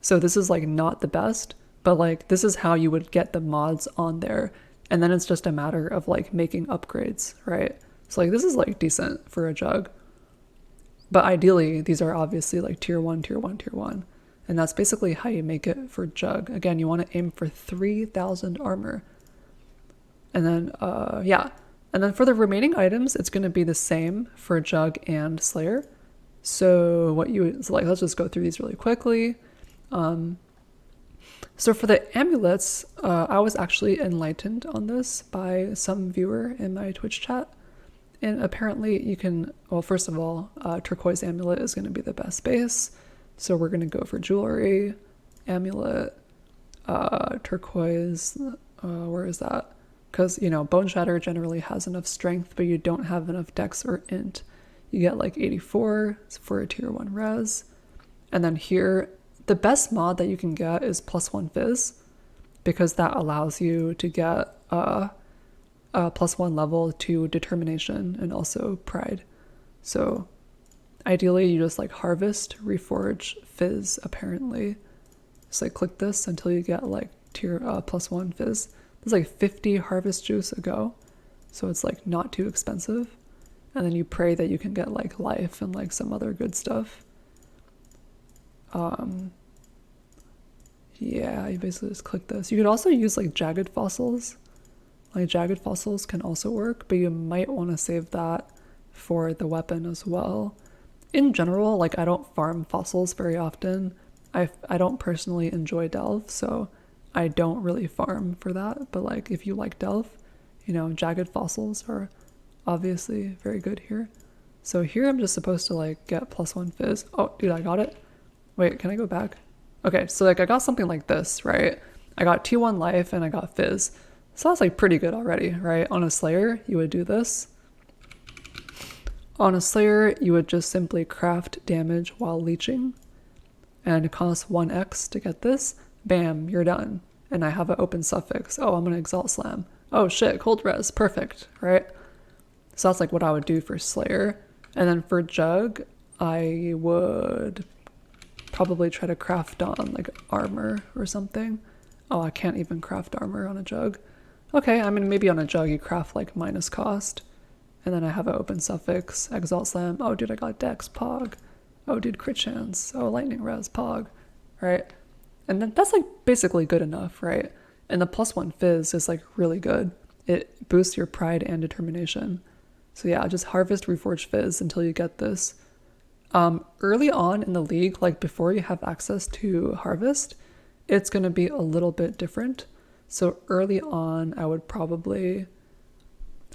S1: So this is like not the best, but like this is how you would get the mods on there. And then it's just a matter of like making upgrades, right? So like this is like decent for a Jugg. But ideally these are obviously like tier 1, tier 1, tier 1. And that's basically how you make it for Jugg. Again, you want to aim for 3,000 armor. And then, yeah. And then for the remaining items, it's going to be the same for Jugg and Slayer. So what you would, so like, let's just go through these really quickly. So for the amulets, I was actually enlightened on this by some viewer in my Twitch chat. And apparently you can, well, first of all, turquoise amulet is going to be the best base. So we're going to go for jewelry, amulet, turquoise, where is that? Because, you know, Boneshatter generally has enough strength, but you don't have enough dex or int. You get like 84 for a tier 1 res. And then here, the best mod that you can get is +1 fizz, because that allows you to get a +1 level to determination and also pride. So ideally you just like harvest, reforge, fizz apparently. Just like click this until you get like tier +1 fizz. There's like 50 harvest juice a go, so it's like not too expensive. And then you pray that you can get like life and like some other good stuff. Yeah, you basically just click this. You could also use like jagged fossils. Like jagged fossils can also work, but you might want to save that for the weapon as well. In general, like I don't farm fossils very often. I don't personally enjoy delve, so I don't really farm for that. But like if you like delve, you know, jagged fossils are obviously very good here. So here I'm just supposed to like get +1 fizz. Oh, dude, I got it. Wait, can I go back? Okay, so like I got something like this, right? I got T1 life and I got fizz. So that's like pretty good already, right? On a Slayer, you would do this. On a Slayer, you would just simply craft damage while leeching. And it costs 1x to get this. Bam, you're done. And I have an open suffix. Oh, I'm gonna exalt slam. Oh shit, cold res, perfect, right? So that's like what I would do for Slayer. And then for Jugg, I would probably try to craft on like armor or something. Oh, I can't even craft armor on a Jugg. Okay, I mean maybe on a Jugg you craft like minus cost. And then I have an open suffix, exalt slam. Oh dude, I got dex, pog. Oh dude, crit chance. Oh, lightning res, pog. Right? And then that's like basically good enough, right? And the +1 fizz is like really good. It boosts your pride and determination. So yeah, just harvest, reforge fizz until you get this. Early on in the league, like before you have access to harvest, it's going to be a little bit different. So early on, I would probably,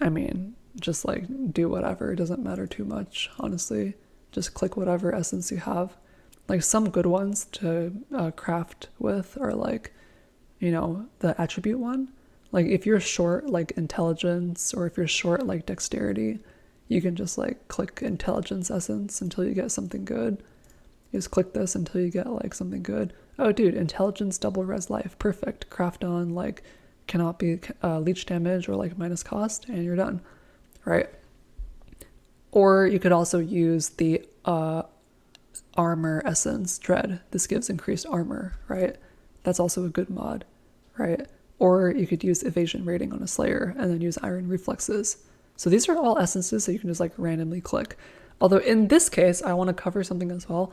S1: I mean, just like do whatever. It doesn't matter too much, honestly. Just click whatever essence you have. Like some good ones to craft with are like, you know, the attribute one. Like if you're short like intelligence or if you're short like dexterity, you can just like click intelligence essence until you get something good. You just click this until you get like something good. Oh dude, intelligence double res life, perfect. Craft on like cannot be leech damage or like minus cost and you're done, right? Or you could also use the armor essence dread. This gives increased armor, right? That's also a good mod, right? Or you could use evasion rating on a Slayer and then use iron reflexes. So these are all essences that you can just like randomly click. Although in this case, I want to cover something as well.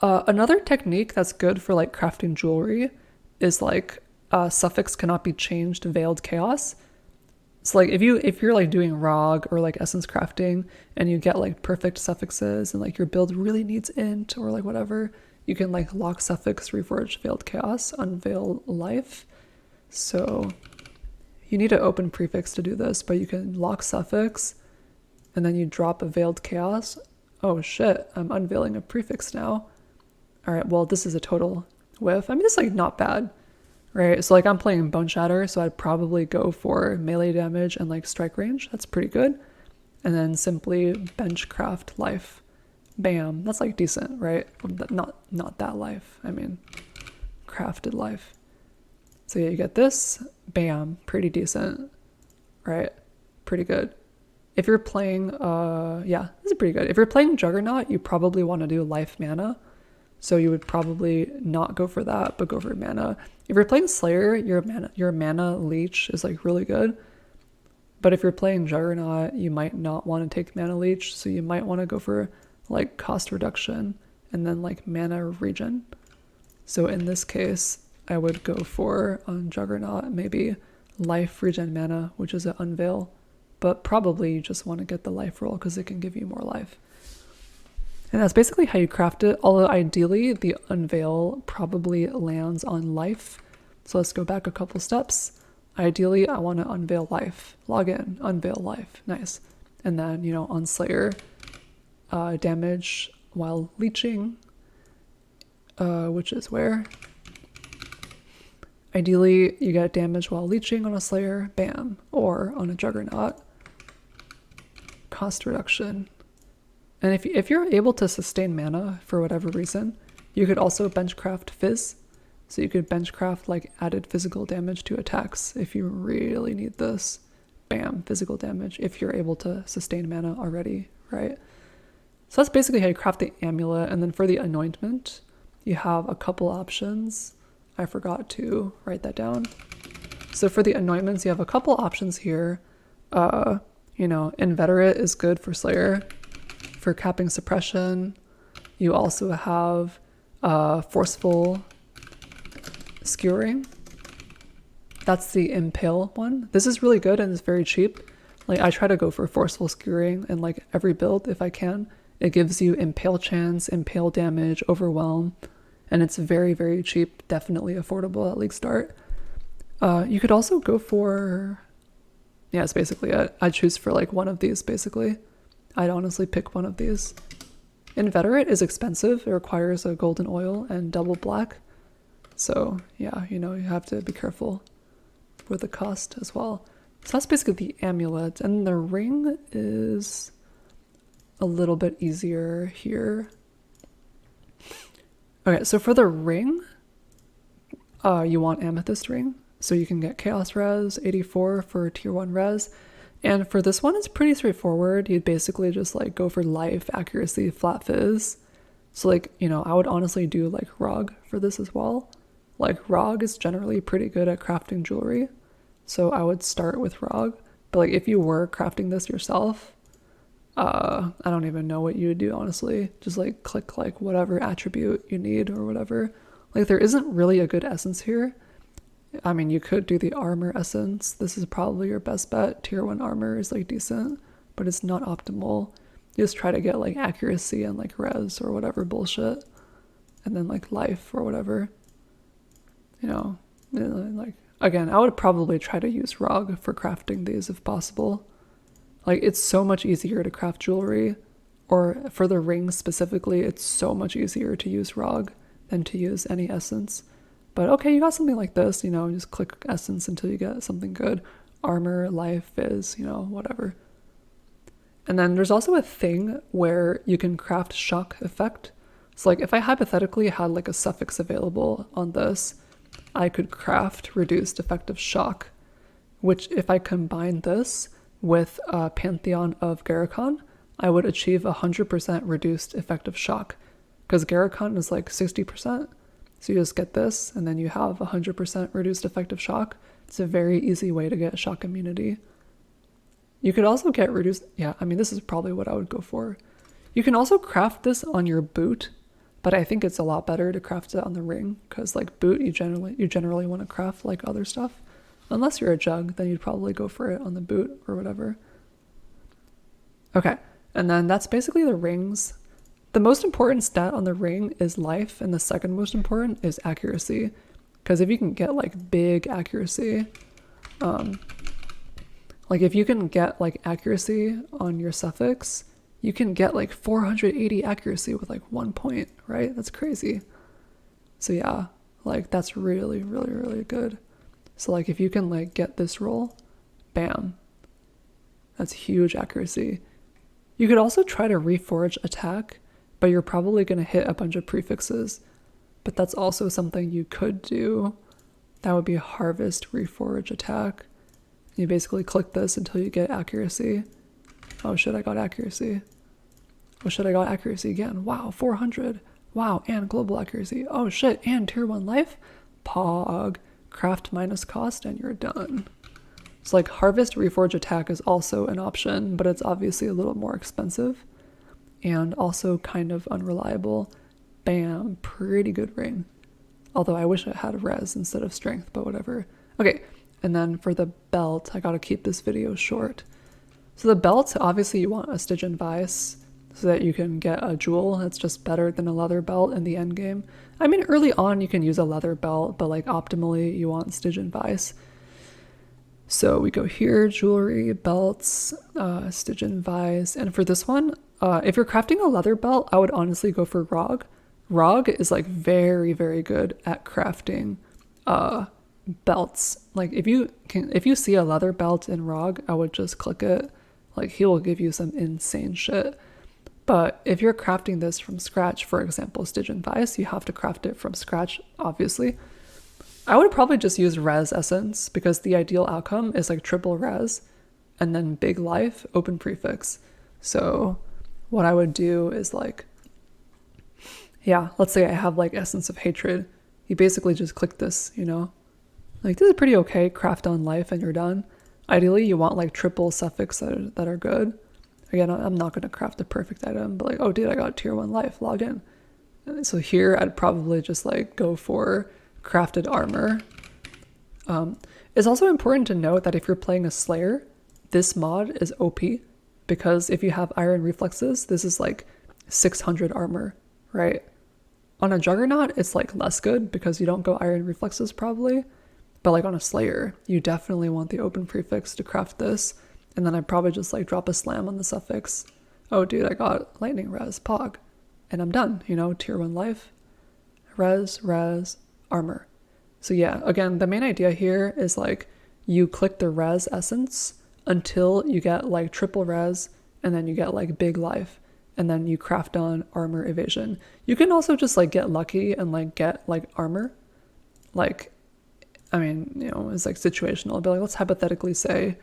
S1: Another technique that's good for like crafting jewelry is like suffix cannot be changed veiled chaos. So like if you're like doing ROG or like essence crafting and you get like perfect suffixes and like your build really needs int or like whatever, you can like lock suffix, reforge veiled chaos, unveil life. So you need an open prefix to do this, but you can lock suffix and then you drop a veiled chaos. Oh shit, I'm unveiling a prefix now. All right, well, this is a total whiff. I mean, it's like not bad, right? So like I'm playing Boneshatter, so I'd probably go for melee damage and like strike range. That's pretty good. And then simply benchcraft life. Bam, that's like decent, right? Not that life, I mean, crafted life. So yeah, you get this, bam, pretty decent, right? Pretty good. If you're playing, yeah, this is pretty good. If you're playing Juggernaut, you probably want to do life mana. So you would probably not go for that, but go for mana. If you're playing Slayer, your mana leech is like really good. But if you're playing Juggernaut, you might not want to take mana leech. So you might want to go for like cost reduction and then like mana regen. So in this case, I would go for on Juggernaut, maybe life regen mana, which is an unveil, but probably you just want to get the life roll because it can give you more life. And that's basically how you craft it, although ideally the unveil probably lands on life. So let's go back a couple steps. Ideally, I want to unveil life. Log in, unveil life, nice. And then, you know, on Slayer, damage while leeching, which is where? Ideally, you get damage while leeching on a Slayer, bam, or on a Juggernaut, cost reduction. And if you're able to sustain mana for whatever reason, you could also benchcraft Fizz. So you could benchcraft like added physical damage to attacks if you really need this. Bam, physical damage if you're able to sustain mana already, right? So that's basically how you craft the amulet. And then for the anointment, you have a couple options. I forgot to write that down. So for the anointments, you have a couple options here. You know, Inveterate is good for Slayer. For capping suppression, you also have forceful skewering. That's the impale one. This is really good and it's very cheap. Like I try to go for forceful skewering in like every build if I can. It gives you impale chance, impale damage, overwhelm, and it's very, very cheap, definitely affordable at League Start. You could also go for, yeah, it's basically it. I'd choose for like one of these basically. I'd honestly pick one of these. Inveterate is expensive. It requires a golden oil and double black. So yeah, you know, you have to be careful with the cost as well. So that's basically the amulet. And the ring is a little bit easier here. Okay, so for the ring, you want amethyst ring. So you can get chaos res, 84 for tier 1 res. And for this one, it's pretty straightforward. You'd basically just like go for life, accuracy, flat fizz. So like, you know, I would honestly do like Rog for this as well. Like Rog is generally pretty good at crafting jewelry. So I would start with Rog. But like if you were crafting this yourself, I don't even know what you would do, honestly. Just like click like whatever attribute you need or whatever. Like there isn't really a good essence here. I mean, you could do the armor essence. This is probably your best bet. Tier 1 armor is like decent, but it's not optimal. You just try to get like accuracy and like res or whatever bullshit. And then like life or whatever. You know, like, again, I would probably try to use Rog for crafting these if possible. Like, it's so much easier to craft jewelry, or for the rings specifically, it's so much easier to use Rog than to use any essence. But okay, you got something like this, you know, just click essence until you get something good. Armor, life, fizz, you know, whatever. And then there's also a thing where you can craft shock effect. So like if I hypothetically had like a suffix available on this, I could craft reduced effective shock, which if I combine this with a Pantheon of Garricon, I would achieve 100% reduced effective shock, because Garricon is like 60%. So you just get this, and then you have 100% reduced effective shock. It's a very easy way to get shock immunity. You could also get reduced, yeah, I mean, this is probably what I would go for. You can also craft this on your boot, but I think it's a lot better to craft it on the ring, because like boot, you generally want to craft like other stuff. Unless you're a Jugg, then you'd probably go for it on the boot or whatever. Okay, and then that's basically the rings. The most important stat on the ring is life, and the second most important is accuracy. Because if you can get like big accuracy, like if you can get like accuracy on your suffix, you can get like 480 accuracy with like 1 point, right? That's crazy. So yeah, like that's really, really, really good. So like if you can like get this roll, bam, that's huge accuracy. You could also try to reforge attack, but you're probably going to hit a bunch of prefixes. But that's also something you could do. That would be harvest, reforge, attack. You basically click this until you get accuracy. Oh shit, I got accuracy. Oh shit, I got accuracy again. Wow, 400. Wow, and global accuracy. Oh shit, and tier 1 life. Pog. Craft minus cost, and you're done. So like harvest, reforge, attack is also an option, but it's obviously a little more expensive and also kind of unreliable. Bam, pretty good ring. Although I wish it had res instead of strength, but whatever. Okay, and then for the belt, I gotta keep this video short. So the belt, obviously you want a Stygian Vice so that you can get a jewel that's just better than a leather belt in the end game. I mean, early on you can use a leather belt, but like optimally you want Stygian Vice. So we go here, jewelry, belts, Stygian Vice. And for this one, if you're crafting a leather belt, I would honestly go for Rog. Rog is like very, very good at crafting belts. Like if you see a leather belt in Rog, I would just click it. Like he will give you some insane shit. But if you're crafting this from scratch, for example, Stygian Vice, you have to craft it from scratch, obviously. I would probably just use res essence because the ideal outcome is like triple res and then big life, open prefix. So what I would do is like, yeah, let's say I have like essence of hatred. You basically just click this, you know, like this is pretty okay, craft on life and you're done. Ideally you want like triple suffix that are good. Again, I'm not going to craft the perfect item, but like, oh dude, I got tier 1 life, log in. So here I'd probably just like go for crafted armor. It's also important to note that if you're playing a Slayer, this mod is OP because if you have iron reflexes, this is like 600 armor, right? On a Juggernaut, it's like less good because you don't go iron reflexes probably, but like on a Slayer, you definitely want the open prefix to craft this, and then I'd probably just like drop a slam on the suffix. Oh dude, I got lightning res, pog, and I'm done, you know, tier 1 life, res, armor. So yeah, again, the main idea here is like you click the res essence until you get like triple res and then you get like big life and then you craft on armor evasion. You can also just like get lucky and like get like armor. Like, I mean, you know, it's like situational, but like let's hypothetically say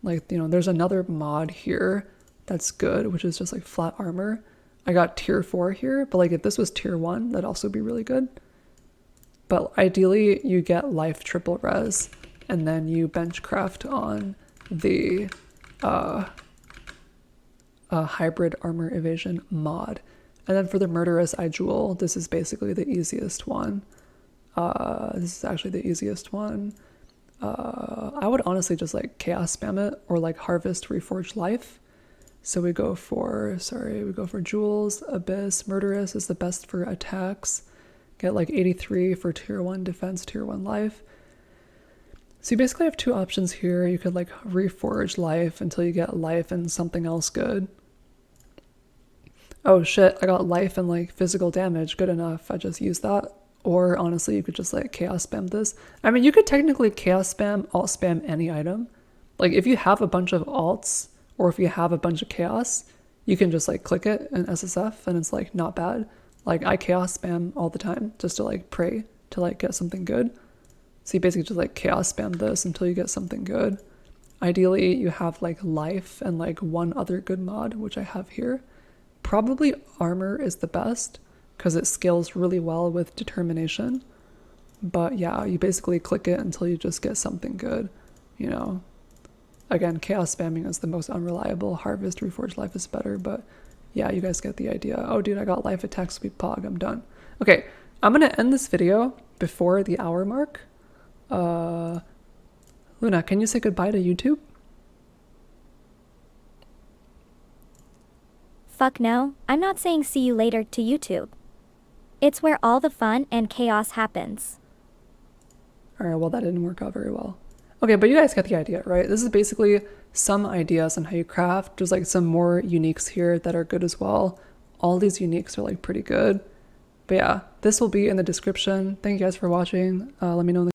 S1: like, you know, there's another mod here that's good, which is just like flat armor. I got tier 4 here, but like if this was tier 1, that'd also be really good. But ideally you get life triple res and then you bench craft on the hybrid armor evasion mod. And then for the murderous eye jewel, this is basically the easiest one. This is actually the easiest one. I would honestly just like chaos spam it or like harvest reforged life. So we go for jewels, abyss, murderous is the best for attacks. Get like 83 for tier 1 defense, tier 1 life. So you basically have two options here. You could like reforge life until you get life and something else good. Oh shit, I got life and like physical damage, good enough. I just used that. Or honestly, you could just like chaos spam this. I mean, you could technically chaos spam, alt spam any item. Like if you have a bunch of alts or if you have a bunch of chaos, you can just like click it in SSF and it's like not bad. Like I chaos spam all the time just to like pray to like get something good. So you basically just like chaos spam this until you get something good. Ideally you have like life and like one other good mod, which I have here. Probably armor is the best because it scales really well with determination. But yeah, you basically click it until you just get something good, you know. Again, chaos spamming is the most unreliable. Harvest, reforged life is better, but yeah, you guys get the idea. Oh dude, I got life, attack, speed, pog, I'm done. Okay, I'm gonna end this video before the hour mark. Luna, can you say goodbye to YouTube?
S2: Fuck no, I'm not saying see you later to YouTube. It's where all the fun and chaos happens.
S1: Alright, well that didn't work out very well. Okay, but you guys get the idea, right? This is basically some ideas on how you craft. There's like some more uniques here that are good as well. All these uniques are like pretty good. But yeah, this will be in the description. Thank you guys for watching. Let me know in the